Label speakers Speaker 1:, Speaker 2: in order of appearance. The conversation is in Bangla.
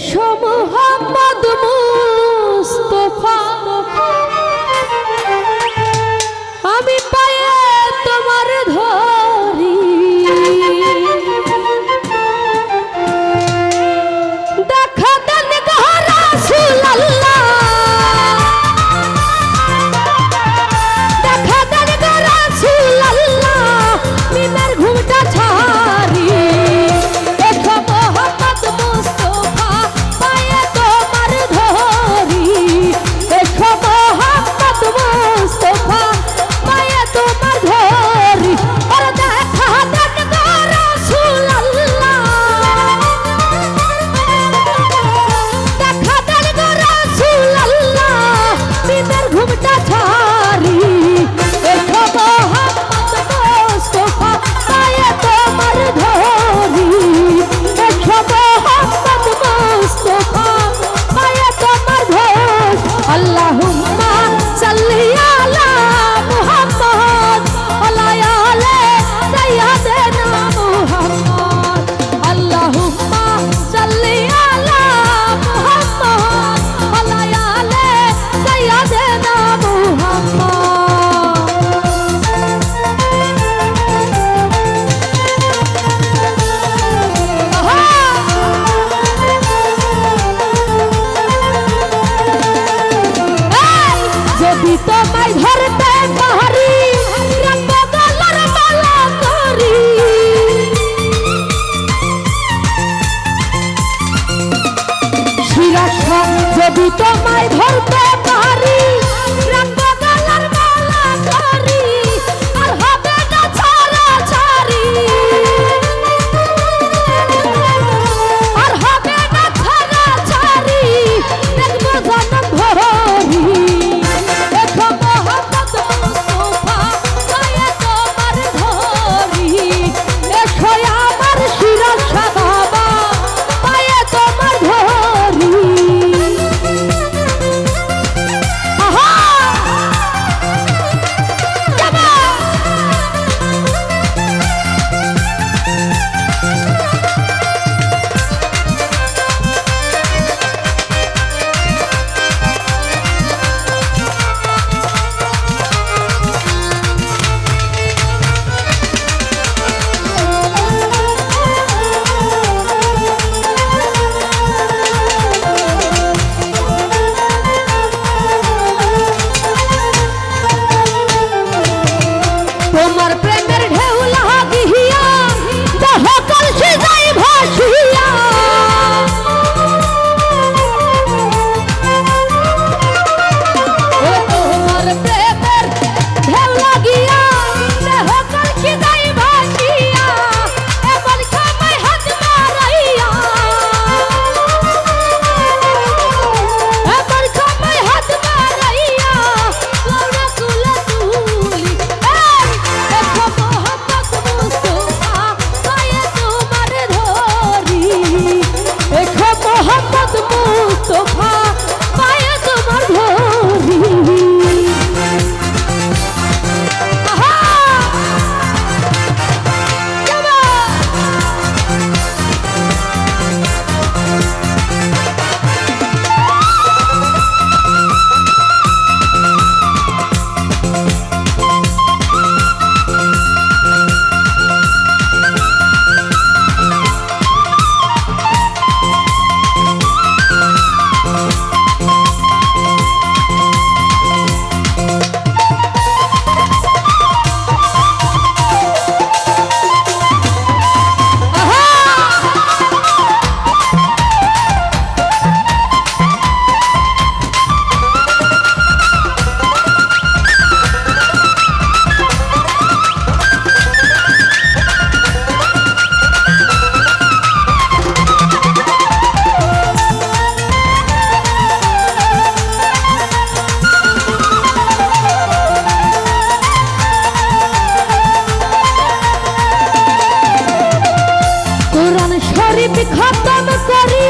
Speaker 1: এসো মোহাম্মদ মুস্তাফা আমি পায়ে তোমার ধরি দেখা দেন গো রাসূলুল্লাহ দেখা দেন গো রাসূলুল্লাহ মিনার ঘুমটা ছাড়ি এসো মোহাম্মদ মুস্তাফা পায়ে তোমার ধরি এসো মোহাম্মদ মুস্তাফা পায়ে তোমার ধরি আর দেখা দেন গো রাসূলুল্লাহ দেখা দেন গো রাসূলুল্লাহ মিনার ঘুমটা ছাড়ি এসো মোহাম্মদ মুস্তাফা পায়ে তোমার ধরি এসো মোহাম্মদ মুস্তাফা পায়ে তোমার ধরি আল্লাহুম্মা সাল্লি আলা মুহাম্মদ ওয়া আলা সাইয়্যিদিনা মুহাম্মদ আল্লাহুম্মা সাল্লি আলা মুহাম্মদ ওয়া আলা সাইয়্যিদিনা মুহাম্মদ যদি তোমায় ধরতে পারি রাখবো গলার মালা করি শিরাশা যদি তোমায় ধরতে পারি রাখবো গলার মালা করি আর হবে না ছাড়াছাড়ি আর হবে না ছাড়াছাড়ি দেখবো জনম ভরি এসো মোহাম্মদ মুস্তাফা পায়ে তোমার ধরি এসো আমার শিরাশা বাবা পায়ে তোমার ধরি আহা যাবা তোমার প্রেমের ঢেউ লাগিয়া দেহ কলসি যাই ভাসিয়া ও তোমার প্রেমের ঢেউ লাগিয়া দেহ কলসি যাই ভাসিয়া এমন সময় হাত মারাইয়া এমন সময় হাত মারাইয়া লৌড়া তুলা তুলি এসো মোহাম্মদ মুস্তাফা পায়ে তোমার ধরি এসো মোহাম্মদ মুস্তাফা পায়ে তোমার ধরি আহা যাবা কোরআন শরীফ খতম করি